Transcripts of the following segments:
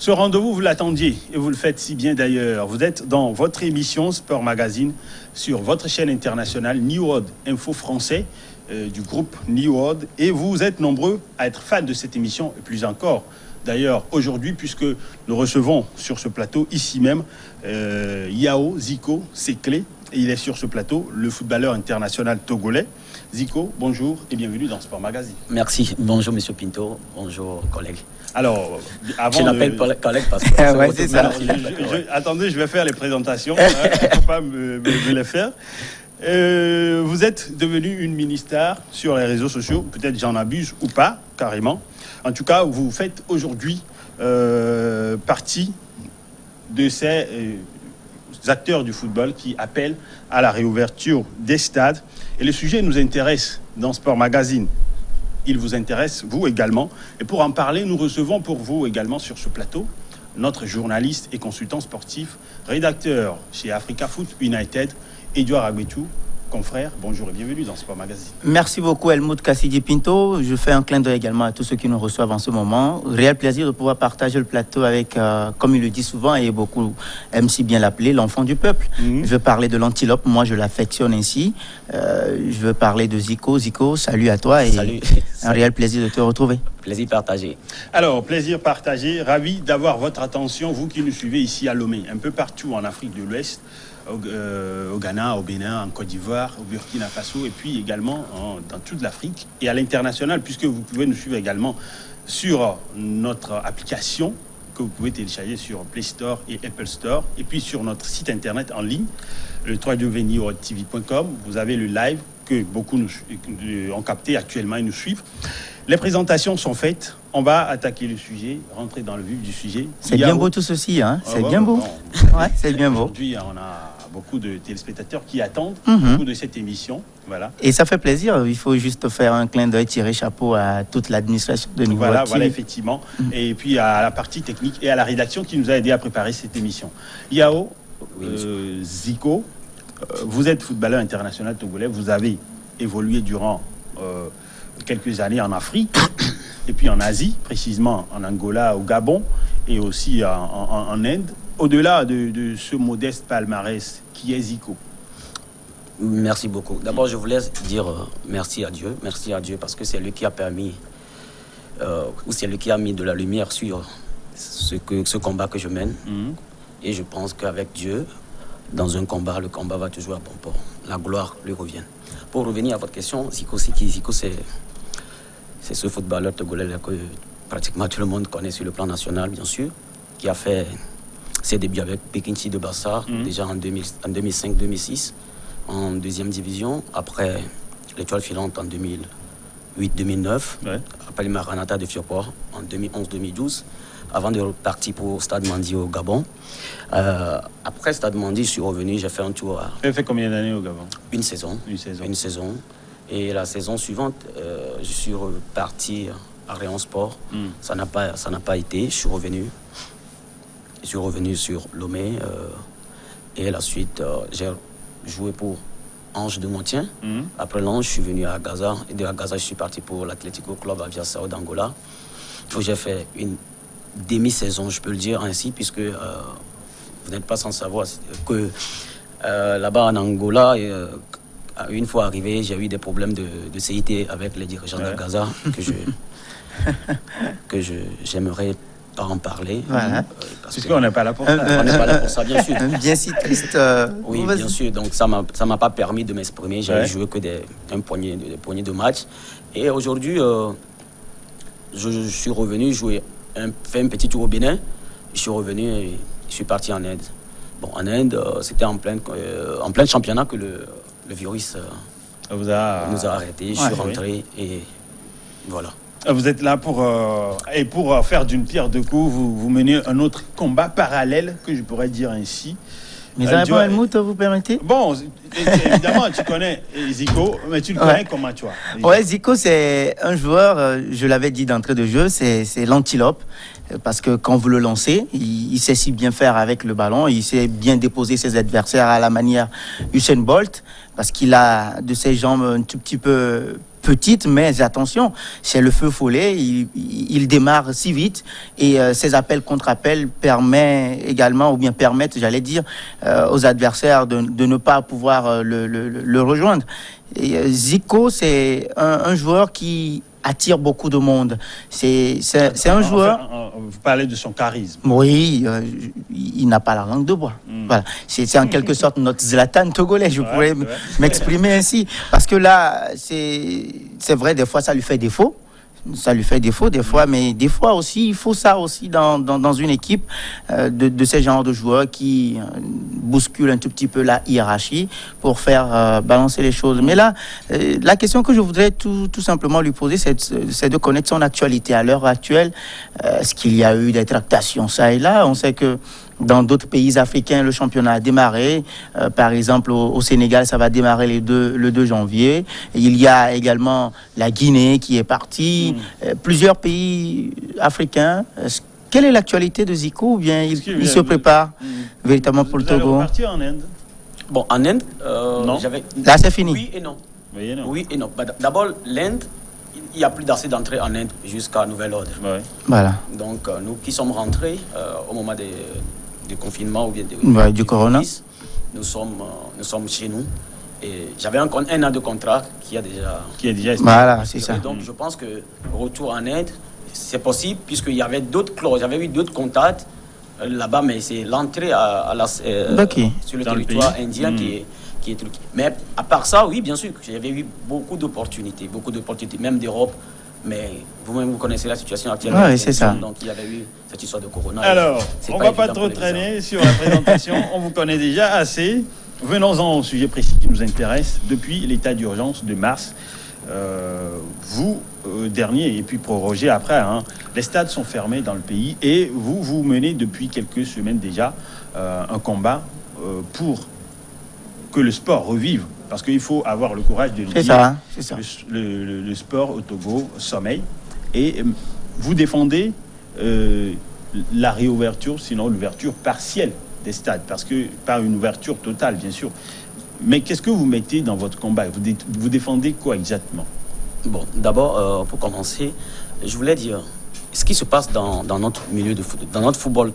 Ce rendez-vous, vous l'attendiez et vous le faites si bien d'ailleurs. Vous êtes dans votre émission Sport Magazine sur votre chaîne internationale New World Info Français du groupe New World. Et vous êtes nombreux à être fans de cette émission et plus encore. D'ailleurs, aujourd'hui, puisque nous recevons sur ce plateau, ici même, Yao Zico Seklé. Et il est sur ce plateau, le footballeur international togolais. Zico, bonjour et bienvenue dans Sport Magazine. Merci. Bonjour, Monsieur Pinto. Bonjour, collègues. Alors, avant... Je l'appelle collègue parce que... ouais, c'est ça. Attendez, je vais faire les présentations. Il ne faut pas me les faire. Vous êtes devenu une mini-star sur les réseaux sociaux. Peut-être j'en abuse ou pas, carrément. En tout cas, vous faites aujourd'hui partie de ces acteurs du football qui appellent à la réouverture des stades. Et le sujet nous intéresse dans Sport Magazine. Il vous intéresse, vous également. Et pour en parler, nous recevons pour vous également sur ce plateau notre journaliste et consultant sportif, rédacteur chez Africa Foot United, Edouard Agbetou. Confrère, bonjour et bienvenue dans Sport Magazine. Merci beaucoup Helmut Kassidi Pinto. Je fais un clin d'œil également à tous ceux qui nous reçoivent en ce moment. Réel plaisir de pouvoir partager le plateau avec, comme il le dit souvent et beaucoup aiment si bien l'appeler, l'enfant du peuple. Je veux parler de l'antilope, moi je l'affectionne ainsi. Je veux parler de Zico. Zico, salut à toi et salut. Un réel plaisir de te retrouver. Plaisir partagé. Alors, plaisir partagé. Ravi d'avoir votre attention, vous qui nous suivez ici à Lomé, un peu partout en Afrique de l'Ouest. Au Ghana, au Bénin, en Côte d'Ivoire, au Burkina Faso et puis également dans toute l'Afrique et à l'international puisque vous pouvez nous suivre également sur notre application que vous pouvez télécharger sur Play Store et Apple Store et puis sur notre site internet en ligne, le www.tv.com. Vous avez le live que beaucoup ont capté actuellement et nous suivent. Les présentations sont faites. On va attaquer le sujet, rentrer dans le vif du sujet. C'est bien beau tout ceci, hein. C'est bien beau. Ouais, c'est bien beau. Aujourd'hui, on a beaucoup de téléspectateurs qui attendent beaucoup de cette émission. Voilà. Et ça fait plaisir. Il faut juste faire un clin d'œil, tirer chapeau à toute l'administration de New World. Voilà, effectivement. Et puis à la partie technique et à la rédaction qui nous a aidé à préparer cette émission. Yao, Zico, vous êtes footballeur international togolais. Vous avez évolué durant quelques années en Afrique et puis en Asie, précisément en Angola, au Gabon et aussi en Inde. Au-delà de ce modeste palmarès qui est Zico. Merci beaucoup. D'abord, je voulais dire merci à Dieu parce que c'est lui qui a permis, ou c'est lui qui a mis de la lumière sur ce combat que je mène. Et je pense qu'avec Dieu, dans un combat, le combat va toujours à bon port. La gloire lui revient. Pour revenir à votre question, Zico, c'est qui? Zico, c'est ce footballeur togolais que pratiquement tout le monde connaît sur le plan national, bien sûr, qui a fait ses débuts avec Pekinchi de Barça, déjà en 2005-2006, en deuxième division. Après l'Étoile filante en 2008-2009, après le Maranatha de Fioport en 2011-2012, avant de repartir pour Stade Mandi au Gabon. Après Stade Mandi, je suis revenu, j'ai fait un tour. Vous avez fait combien d'années au Gabon? Une saison. Et la saison suivante, je suis reparti à Rayon Sport. Ça n'a pas été. Je suis revenu sur Lomé. Et la suite, j'ai joué pour Ange de Montien. Après l'Ange, je suis venu à Gaza. Et de Gaza, je suis parti pour l'Atlético Club Aviação d'Angola, où j'ai fait une demi-saison, je peux le dire ainsi, puisque vous n'êtes pas sans savoir que là-bas en Angola, une fois arrivé, j'ai eu des problèmes de CIT avec les dirigeants de Gaza que j'aimerais pas en parler. Voilà. Parce qu'on n'est pas là pour ça. On n'est pas là pour ça, bien sûr. Bien si triste. Oui, bien sûr. Donc ça m'a pas permis de m'exprimer. J'ai joué que un poignet de matchs. Et aujourd'hui, je suis revenu jouer, fait un petit tour au Bénin. Je suis revenu et je suis parti en Inde. Bon, en Inde, c'était en plein championnat que le virus nous a arrêtés. Je suis rentré et voilà. Vous êtes là pour faire d'une pierre deux coups, vous menez un autre combat parallèle, que je pourrais dire ainsi. Mais Helmut, vous permettez? Bon, évidemment, tu connais Zico, mais tu le connais comment, tu vois? Ouais, Zico, c'est un joueur, je l'avais dit d'entrée de jeu, c'est l'antilope. Parce que quand vous le lancez, il sait si bien faire avec le ballon, il sait bien déposer ses adversaires à la manière Usain Bolt, parce qu'il a de ses jambes un tout petit peu petite, mais attention, c'est le feu follet, il démarre si vite et ses appels contre appels permettent, j'allais dire, aux adversaires de ne pas pouvoir le rejoindre. Et Zico, c'est un joueur qui attire beaucoup de monde. C'est un joueur... Vous parlez de son charisme. Oui, il n'a pas la langue de bois. Voilà. C'est en quelque sorte notre Zlatan togolais, je pourrais m'exprimer ainsi. Parce que là, c'est vrai, des fois, ça lui fait défaut. Ça lui fait défaut des fois, mais des fois aussi, il faut ça aussi dans une équipe de ces genres de joueurs qui bousculent un tout petit peu la hiérarchie pour faire balancer les choses. Mais là, la question que je voudrais tout simplement lui poser, c'est de connaître son actualité. À l'heure actuelle, est-ce qu'il y a eu des tractations ça et là? On sait que dans d'autres pays africains, le championnat a démarré. Par exemple, au Sénégal, ça va démarrer le 2 janvier. Et il y a également la Guinée qui est partie. Plusieurs pays africains. Quelle est l'actualité de Zico? Ou bien il se prépare véritablement pour le Togo? Vous allez repartir en Inde? Bon, en Inde, non. Là, c'est fini. Oui et non. Oui et non. Oui et non. D'abord, l'Inde, il n'y a plus d'assez d'entrée en Inde jusqu'à nouvel ordre. Ouais. Voilà. Donc, nous qui sommes rentrés au moment du confinement ou bien du corona, nous sommes chez nous. Et j'avais un an de contrat qui est déjà voilà, c'est ça. Et donc, je pense que retour en Inde, c'est possible puisqu'il y avait d'autres clauses, j'avais eu d'autres contacts là-bas, mais c'est l'entrée sur le territoire indien qui est truc. Mais à part ça, oui, bien sûr, j'avais eu beaucoup d'opportunités, même d'Europe. Mais vous-même, vous connaissez la situation actuelle. Oui, c'est ça. Donc, il y avait eu cette histoire de corona. Alors, on ne va pas trop traîner sur la présentation. On vous connaît déjà assez. Venons-en au sujet précis qui nous intéresse. Depuis l'état d'urgence de mars, dernier et puis prorogé après, les stades sont fermés dans le pays et vous menez depuis quelques semaines déjà un combat pour que le sport revive. Parce qu'il faut avoir le courage de le dire. C'est ça. Le sport au Togo sommeille. Et vous défendez la réouverture, sinon l'ouverture partielle des stades. Parce que, pas une ouverture totale, bien sûr. Mais qu'est-ce que vous mettez dans votre combat? Vous défendez quoi exactement? Bon, d'abord, pour commencer, je voulais dire, ce qui se passe dans notre milieu de football, dans notre football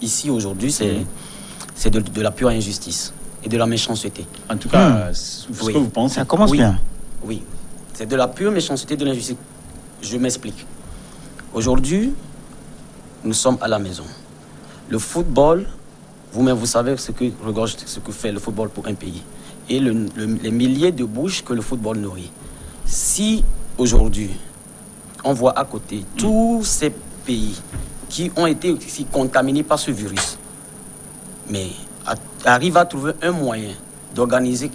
ici aujourd'hui, c'est de la pure injustice et de la méchanceté. En tout cas, ce que vous pensez. Ça commence bien. Oui, c'est de la pure méchanceté et de l'injustice. Je m'explique. Aujourd'hui, nous sommes à la maison. Le football, vous-même, vous savez ce que fait le football pour un pays. Et les milliers de bouches que le football nourrit. Si aujourd'hui, on voit à côté tous ces pays qui ont été aussi contaminés par ce virus, mais arrive à trouver un moyen d'organiser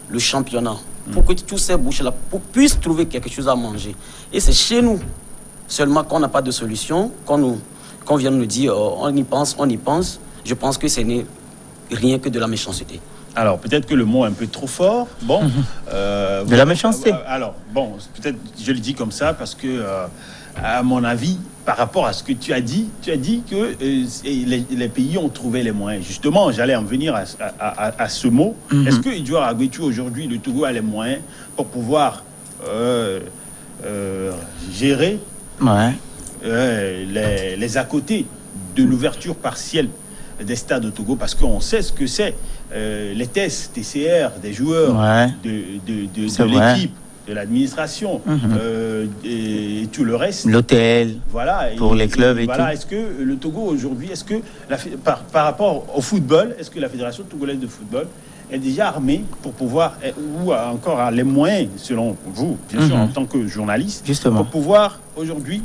le championnat pour que tous ces bouches-là puissent trouver quelque chose à manger. Et c'est chez nous seulement qu'on n'a pas de solution, qu'on vient nous dire on y pense. Je pense que ce n'est rien que de la méchanceté. Alors, peut-être que le mot est un peu trop fort. Bon, de la méchanceté. Alors, bon, peut-être je le dis comme ça parce que, à mon avis, par rapport à ce que tu as dit que les pays ont trouvé les moyens. Justement, j'allais en venir à ce mot. Est-ce que Edouard Aguetu, aujourd'hui, le Togo a les moyens pour pouvoir gérer les à côté de l'ouverture partielle des stades au Togo, parce qu'on sait ce que c'est, les tests TCR des joueurs, de l'équipe, de l'administration, et tout le reste. L'hôtel, voilà, pour les clubs et voilà, tout. Est-ce que le Togo aujourd'hui, par rapport au football, est-ce que la Fédération togolaise de football est déjà armée pour pouvoir, ou encore a les moyens, selon vous, bien sûr, en tant que journaliste, justement, pour pouvoir aujourd'hui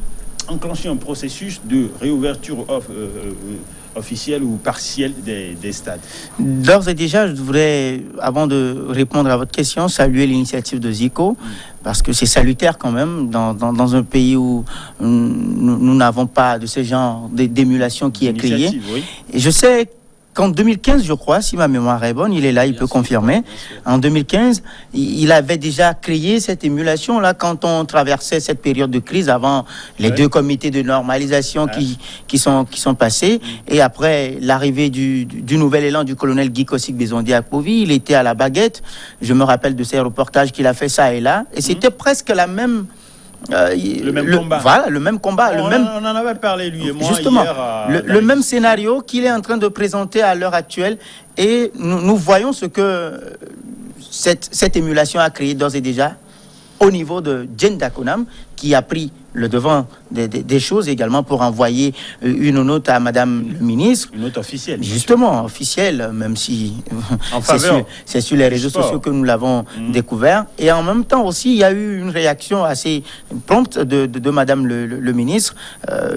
enclencher un processus de réouverture officielle ou partielle des stades? D'ores et déjà, je voudrais, avant de répondre à votre question, saluer l'initiative de Zico, parce que c'est salutaire quand même dans un pays où nous n'avons pas de ce genre d'émulation qui est criée. Oui. Et je sais qu'en 2015, je crois, si ma mémoire est bonne, il est là, il peut confirmer. En 2015, il avait déjà créé cette émulation-là quand on traversait cette période de crise avant les deux comités de normalisation qui sont passés. Et après l'arrivée du nouvel élan du colonel Guy Kosik-Bezondi-Akpovi, il était à la baguette. Je me rappelle de ces reportages qu'il a fait ça et là. Et c'était presque la même... le même combat. Voilà, le même combat. On en avait parlé, lui et moi, justement, hier. Le même scénario qu'il est en train de présenter à l'heure actuelle. Et nous voyons ce que cette émulation a créé d'ores et déjà au niveau de Jen Dakonam, qui a pris le devant des choses également pour envoyer une note à Madame le ministre. Une note officielle. Justement, officielle, même si c'est sur les réseaux sociaux que nous l'avons découvert. Et en même temps aussi, il y a eu une réaction assez prompte de Madame le ministre,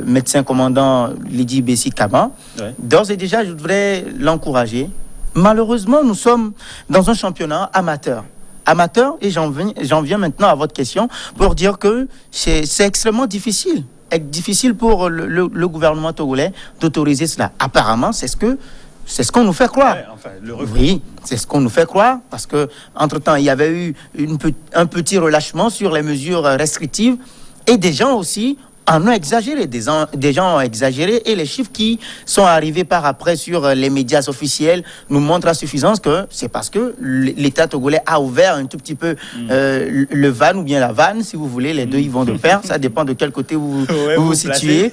médecin commandant Lydie Bessi-Kama. Ouais. D'ores et déjà, je voudrais l'encourager. Malheureusement, nous sommes dans un championnat amateur. Et j'en viens maintenant à votre question pour dire que c'est extrêmement difficile. Difficile pour le gouvernement togolais d'autoriser cela. Apparemment, c'est ce qu'on nous fait croire. Ouais, enfin, oui, c'est ce qu'on nous fait croire parce que entre-temps, il y avait eu un petit relâchement sur les mesures restrictives et des gens aussi en ont exagéré, des gens ont exagéré et les chiffres qui sont arrivés par après sur les médias officiels nous montrent à suffisance que c'est parce que l'État togolais a ouvert un tout petit peu le van ou bien la vanne, si vous voulez, les deux ils vont de pair, ça dépend de quel côté vous vous situez.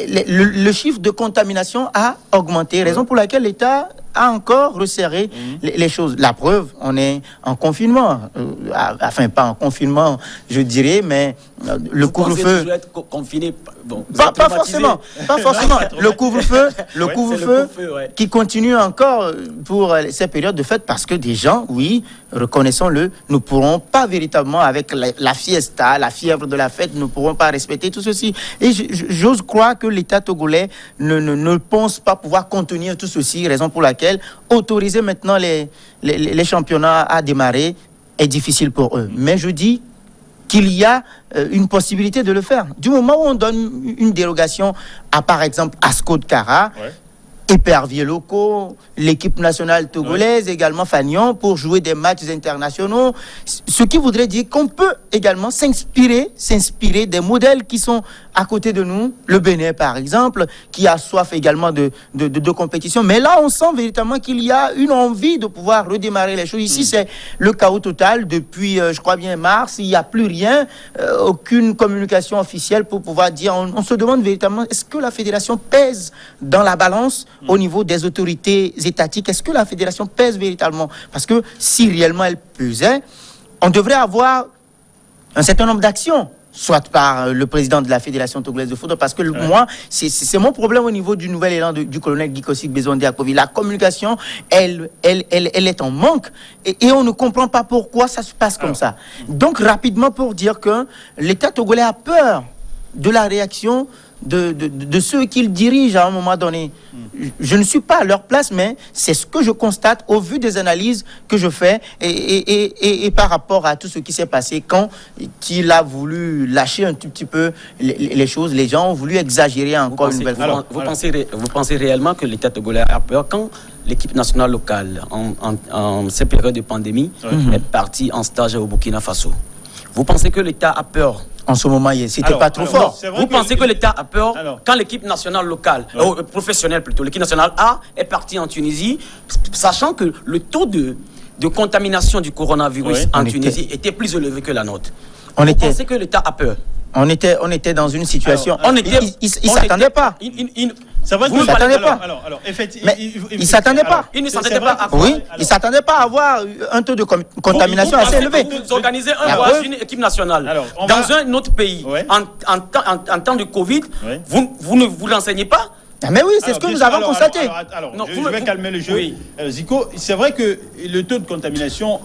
Le chiffre de contamination a augmenté, raison pour laquelle l'État a encore resserré les choses. La preuve, on est en confinement, enfin pas en confinement, je dirais, mais le couvre-feu. Confiné, bon, pas forcément. Le couvre-feu qui continue encore pour ces périodes de fête parce que des gens, oui, reconnaissons-le, ne pourront pas véritablement avec la fiesta, la fièvre de la fête, ne pourront pas respecter tout ceci. Et j'ose croire que l'État togolais ne pense pas pouvoir contenir tout ceci, raison pour laquelle autoriser maintenant les championnats à démarrer est difficile pour eux. Mais je dis qu'il y a une possibilité de le faire. Du moment où on donne une dérogation à, par exemple, Asco de Kara, éperviers locaux, l'équipe nationale togolaise, également Fagnon, pour jouer des matchs internationaux, ce qui voudrait dire qu'on peut également s'inspirer des modèles qui sont à côté de nous, le Bénin par exemple, qui a soif également de compétition. Mais là, on sent véritablement qu'il y a une envie de pouvoir redémarrer les choses. Ici, c'est le chaos total. Depuis, je crois bien, mars, il n'y a plus rien, aucune communication officielle pour pouvoir dire, on se demande véritablement, est-ce que la fédération pèse dans la balance au niveau des autorités étatiques? Est-ce que la fédération pèse véritablement? Parce que si réellement elle pesait, on devrait avoir un certain nombre d'actions, soit par le président de la Fédération togolaise de football, parce que moi, c'est mon problème au niveau du nouvel élan du colonel Guy Kosik-Bezondi-Akpovi. La communication, elle est en manque et on ne comprend pas pourquoi ça se passe comme ça. Donc, rapidement pour dire que l'État togolais a peur de la réaction de ceux qu'ils dirigent à un moment donné. Je ne suis pas à leur place, mais c'est ce que je constate au vu des analyses que je fais et par rapport à tout ce qui s'est passé quand il a voulu lâcher un tout petit peu les choses. Les gens ont voulu exagérer encore une nouvelle fois. Vous pensez réellement que l'État togolais a peur quand l'équipe nationale locale, en cette période de pandémie, est partie en stage au Burkina Faso? Vous pensez que l'État a peur? En ce moment, c'était pas trop fort. Vous pensez que l'État a peur quand l'équipe nationale locale, professionnelle plutôt, l'équipe nationale A est partie en Tunisie, sachant que le taux de contamination du coronavirus en Tunisie était plus élevé que la nôtre. Vous pensez que l'État a peur? On était dans une situation... Il s'attendait pas. C'est vrai qu'il ne s'attendait pas. Alors, effectivement, mais il ne s'attendait pas. Il ne s'attendait pas à Oui, il ne s'attendait pas à avoir un taux de contamination assez élevé. Vous organisez un voyage d'une équipe nationale dans un autre pays en temps de Covid, vous ne vous renseignez pas? Mais oui, c'est ce que nous avons constaté. Je vais calmer le jeu. Zico, c'est vrai que le taux de contamination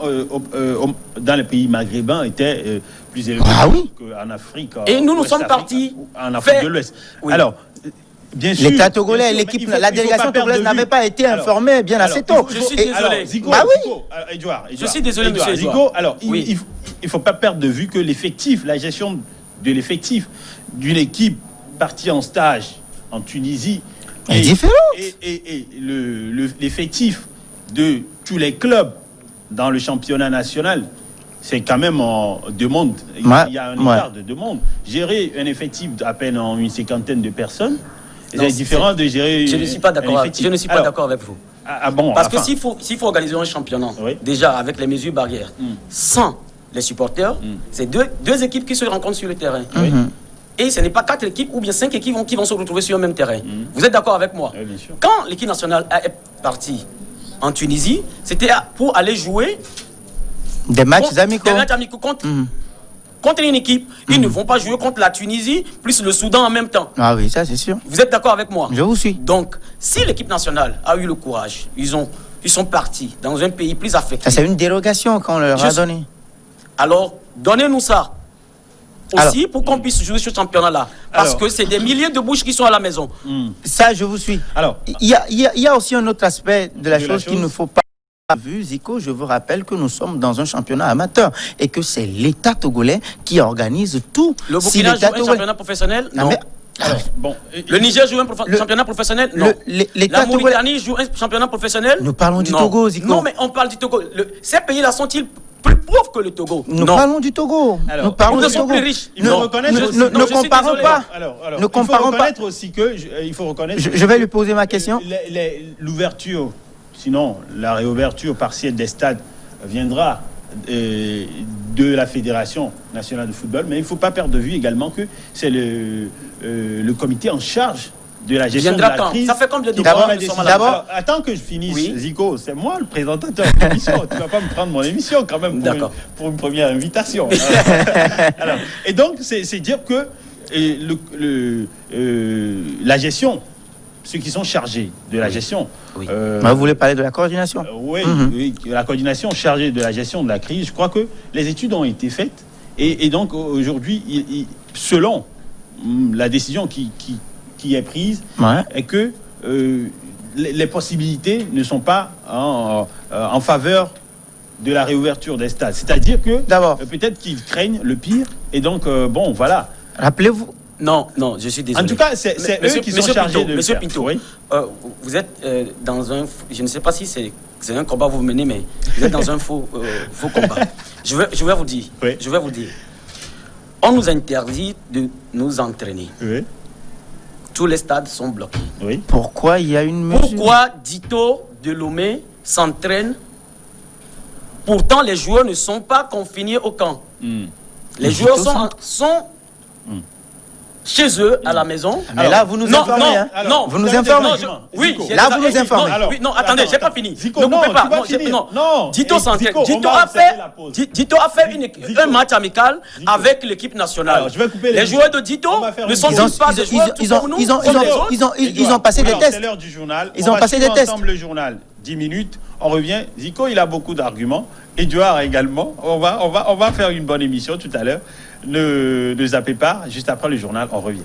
dans les pays maghrébins était plus élevé qu'en Afrique. Et nous sommes partis en Afrique de l'Ouest. Alors, bien sûr, l'État togolais, la délégation togolaise n'avait pas été informée bien assez tôt. Je suis désolé. Edouard, je suis désolé, monsieur Zico. Alors, il ne faut pas perdre de vue que l'effectif, la gestion de l'effectif d'une équipe partie en stage en Tunisie est différente. Et l'effectif de tous les clubs dans le championnat national, c'est quand même en demande. Il y a un écart de demande. Gérer un effectif d'à peine en une cinquantaine de personnes, c'est différent de gérer. Je ne suis pas d'accord. Je ne suis pas d'accord avec vous. Parce que s'il faut organiser un championnat, déjà avec les mesures barrières, sans les supporters, c'est deux équipes qui se rencontrent sur le terrain. Et ce n'est pas 4 équipes ou bien 5 équipes qui vont se retrouver sur le même terrain. Vous êtes d'accord avec moi? Oui, bien sûr. Quand l'équipe nationale est partie en Tunisie, c'était pour aller jouer des matchs amicaux. Des matchs amicaux contre une équipe. Ils ne vont pas jouer contre la Tunisie plus le Soudan en même temps. Ah oui, ça c'est sûr. Vous êtes d'accord avec moi? Je vous suis. Donc, si l'équipe nationale a eu le courage, ils sont partis dans un pays plus affecté. C'est une dérogation qu'on leur a donnée. Alors, donnez-nous ça aussi pour qu'on puisse jouer ce championnat-là. Parce que c'est des milliers de bouches qui sont à la maison. Ça, je vous suis. Alors, il y a aussi un autre aspect de la chose qu'il ne faut pas vu, Zico, je vous rappelle que nous sommes dans un championnat amateur et que c'est l'État togolais qui organise tout. Le Burkina joue un championnat professionnel? Non. Alors, bon, le Niger joue un championnat professionnel? Non. La Mauritanie joue un championnat professionnel? Nous parlons du Togo, Zico. Non, mais on parle du Togo. Ces pays-là sont-ils plus pauvres que le Togo? Nous parlons du Togo. Alors, nous parlons du Togo. Plus riches. Il faut reconnaître. Ne comparons pas. Ne comparons pas. Aussi que il faut reconnaître. Je vais lui poser ma question. L'ouverture, sinon la réouverture partielle des stades viendra de la Fédération nationale de football, mais il ne faut pas perdre de vue également que c'est le comité en charge de la gestion de la crise. Ça fait combien de temps? D'abord, attends que je finisse, Zico, c'est moi le présentateur de l'émission. Tu ne vas pas me prendre mon émission quand même pour une première invitation. Alors, et donc, c'est dire que la gestion, ceux qui sont chargés de la gestion. Vous voulez parler de la coordination? Oui, la coordination chargée de la gestion de la crise. Je crois que les études ont été faites et donc aujourd'hui, selon la décision qui est prise, est que les possibilités ne sont pas en faveur de la réouverture des stades. C'est-à-dire que peut-être qu'ils craignent le pire et donc bon, voilà. Rappelez-vous. Non, je suis désolé. En tout cas, c'est eux qui sont chargés de Monsieur Pinto, vous êtes dans un... Je ne sais pas si c'est un combat que vous menez, mais vous êtes dans un faux combat. Je vais vous dire. Je vais vous dire. On nous interdit de nous entraîner. Tous les stades sont bloqués. Pourquoi il y a une mesure? Pourquoi Dito de Lomé s'entraîne? Pourtant, les joueurs ne sont pas confinés au camp. Les joueurs sont chez eux, à la maison. Mais là, vous nous informez. Non, vous nous informez. Oui, là, vous nous informez. Non, attendez, j'ai pas fini. Zico, ne coupez pas. Non, Dito s'entraîne. Dito a fait un match amical avec l'équipe nationale. Les joueurs de Dito ne sont pas des joueurs comme nous. Ils ont passé des tests. C'est l'heure du journal. Ils ont passé des tests. Ensemble le journal. 10 minutes, on revient. Zico, il a beaucoup d'arguments. Edouard également. On va faire une bonne émission tout à l'heure. Ne zappez pas. Juste après le journal, on revient.